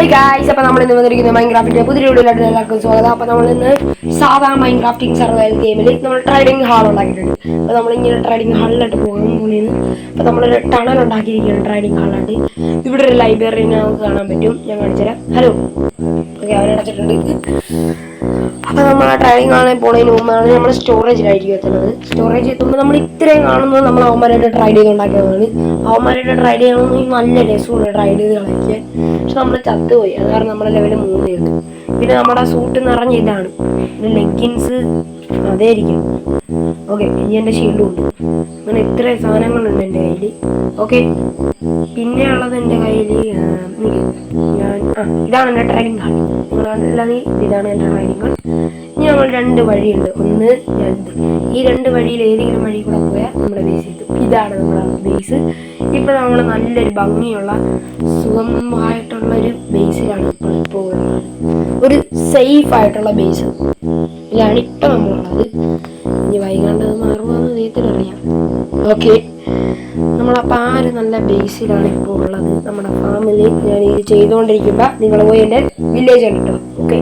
Hey guys, അപ്പോൾ നമ്മൾ ഇന്ന് വന്നിരിക്കുന്നത് മൈൻക്രാഫ്റ്റിന്റെ പുതിയ വീഡിയോയിലോട്ട് എല്ലാവർക്കും സ്വാഗതം. അപ്പോൾ നമ്മൾ ഇന്ന് സാധാ മൈൻക്രാഫ്റ്റിംഗ് സർവൈവൽ ഗെയിമിൽ നമ്മൾ ട്രേഡിംഗ് ഹാൾ ഉണ്ടാക്കിയിട്ടുണ്ട്. അപ്പോൾ നമ്മൾ ഇങ്ങനെ ട്രേഡിംഗ് ഹാളിലോട്ട് പോകാൻ പോകുന്നത്. അപ്പോൾ നമ്മളൊരു ടണൽ ഉണ്ടാക്കിയിരിക്കുകയാണ് ട്രേഡിംഗ് ഹാളിലായിട്ട്. ഇവിടെ ഒരു ലൈബ്രറിനെ നമുക്ക് കാണാൻ പറ്റും. ഞാൻ കാണിച്ചുതരാം. ഹലോ, ഓക്കെ, അവരടച്ചിട്ടുണ്ട്. അപ്പോൾ നമ്മൾ ആ ട്രേഡിംഗ് ഹാളിൽ പോകുന്നതിന് മുമ്പാണ് നമ്മൾ സ്റ്റോറേജിലായിരിക്കും എത്തുന്നത്. സ്റ്റോറേജ് എത്തുമ്പോൾ നമ്മൾ ഇത്രയും കാണുന്നത് നമ്മൾ അവന്മാരായിട്ട് ട്രൈഡ് ചെയ്തുണ്ടാക്കിയതാണ്. അവന്മാരായിട്ട് ട്രൈഡ് ചെയ്യണമെന്ന് നല്ല രസമുണ്ട് ട്രൈഡ് ചെയ്ത് കളിക്കാൻ. പക്ഷെ നമ്മൾ ചത്തുപോയി, അത് കാരണം നമ്മുടെ ലെവൽ 3 ഉണ്ട്. പിന്നെ നമ്മുടെ സൂട്ട് നിറഞ്ഞ ഇതാണ്, പിന്നെ ലെഗിൻസ് അതേയിരിക്കും. ഓക്കെ, ഇനി എൻ്റെ ഷീൽഡും ഉണ്ട്. അങ്ങനെ ഇത്രയും സാധനങ്ങളുണ്ട് എൻ്റെ കയ്യിൽ. ഓക്കെ, പിന്നെ ഉള്ളത് എൻ്റെ കയ്യിൽ ഇതാണ് എൻ്റെ ട്രേഡിംഗ് ഹാൾ. നിങ്ങളല്ലാതെ ഇതാണ് എൻ്റെ ട്രേഡിംഗ് ഹാൾ. ഇനി നമ്മൾ 2 വഴിയുണ്ട്, 1, 2. ഈ 2 വഴിയിൽ ഏതെങ്കിലും വഴി കൂടെ പോയാൽ നമ്മുടെ ബേസ് എത്തും. ഇതാണ് നമ്മുടെ ബേസ്. ഇപ്പം നമ്മൾ നല്ലൊരു ഭംഗിയുള്ള സുഖമായിട്ടുള്ളൊരു ബേസിലാണ് ഇപ്പോൾ ഉള്ളത്. ഒരു സേഫ് ആയിട്ടുള്ള ബേസ് ഇതാണ് ഇപ്പം നമ്മളുള്ളത്. ഇനി വൈകാണ്ടത് മാറുമെന്ന് ദൈവത്തിനറിയാം. ഓക്കെ, നമ്മളപ്പോൾ ആ ഒരു നല്ല ബേസിലാണ് ഇപ്പോൾ ഉള്ളത്. നമ്മുടെ ഫാമിൽ ഞാൻ ഇത് ചെയ്തുകൊണ്ടിരിക്കുമ്പോൾ നിങ്ങൾ പോയി എൻ്റെ വില്ലേജ് കണ്ടിട്ടോ. ഓക്കെ,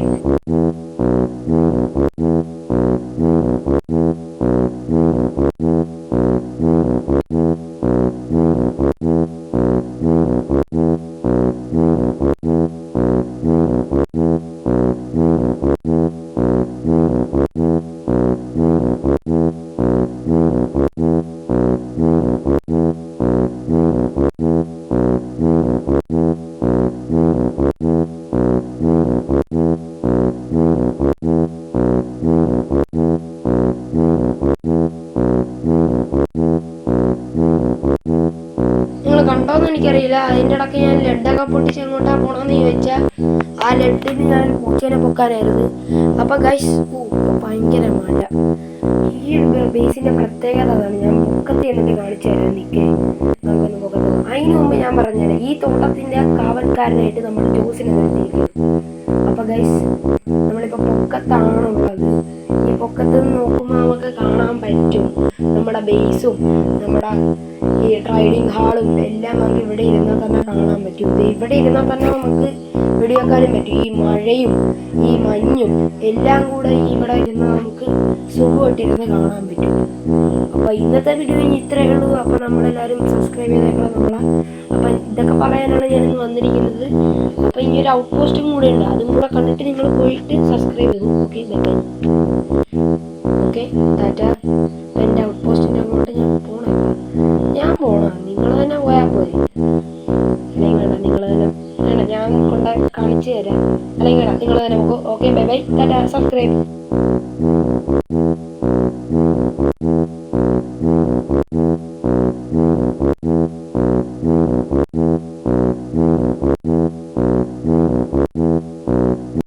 കണ്ടോന്ന് എനിക്കറിയില്ല. അതിൻ്റെ ഇടയ്ക്ക് ഞാൻ ലെഡൊക്കെ പൊട്ടിച്ച് എങ്ങോട്ടാണ് പോകണമെന്ന് ചോദിച്ചാൽ ആ ലെഡിന് ഞാൻ പൂച്ചേനെ പൊക്കാനായിരുന്നു. അപ്പം ഗൈസ് ഭയങ്കര മഴ. ഈ ബേസിൻ്റെ പ്രത്യേകത അതാണ്. ഞാൻ പൊക്കത്തി എന്നിട്ട് കാണിച്ചു തരാം. നിൽക്കേ, നമുക്കൊന്ന് പൊക്കത്ത് പോകും. അതിന് മുമ്പ് ഞാൻ പറഞ്ഞുതരാം, ഈ തോട്ടത്തിൻ്റെ കാവൽക്കാരനായിട്ട് നമ്മൾ ജോസിനെ നിർത്തിയിരിക്കും. അപ്പം ഗൈസ് നമ്മളിപ്പോൾ പൊക്കത്താണുള്ളത്. ഈ പൊക്കത്ത് നിന്ന് നോക്കുമ്പോൾ നമുക്ക് കാണാൻ പറ്റും നമ്മുടെ ബേസും നമ്മുടെ ഈ ട്രേഡിംഗ് ഹാളും എല്ലാം നമുക്ക് ഇവിടെ ഇരുന്നാൽ തന്നെ കാണാൻ പറ്റും. ഇവിടെ ഇരുന്നാൽ തന്നെ നമുക്ക് വെടിവെക്കാനും പറ്റും. ഈ മഴയും ഈ മഞ്ഞും എല്ലാം കൂടെ ഇവിടെ ഇരുന്നാൽ നമുക്ക് സുഖമായിട്ടിരുന്ന് കാണാൻ പറ്റും. അപ്പോൾ ഇന്നത്തെ വീഡിയോ ഇനി ഇത്രയേ ഉള്ളൂ. അപ്പോൾ നമ്മളെല്ലാവരും സബ്സ്ക്രൈബ് ചെയ്തേക്കണം നമ്മളെ. അപ്പം ഇതൊക്കെ പറയാനാണ് ഞാനിന്ന് വന്നിരിക്കുന്നത്. അപ്പോൾ ഇനി ഒരു ഔട്ട് പോസ്റ്റും കൂടെ ഉണ്ട്, അതും കൂടെ കണ്ടിട്ട് നിങ്ങൾ പോയിട്ട് സബ്സ്ക്രൈബ് ചെയ്തു. Okay, bye. Okay, tata. എൻ്റെ ഔട്ട് പോസ്റ്റിൻ്റെ അങ്ങോട്ട് ഞാൻ പോണം. നിങ്ങൾ തന്നെ പോയാൽ പോരെ. അല്ലെങ്കിൽ വേണ്ട, നിങ്ങൾ തന്നെ വേണ്ട, ഞാൻ കൊണ്ട് കാണിച്ചു തരാം. അല്ലെങ്കിൽ വേണ്ട, നിങ്ങൾ തന്നെ പോകും. Okay, bye bye, Tata, subscribe.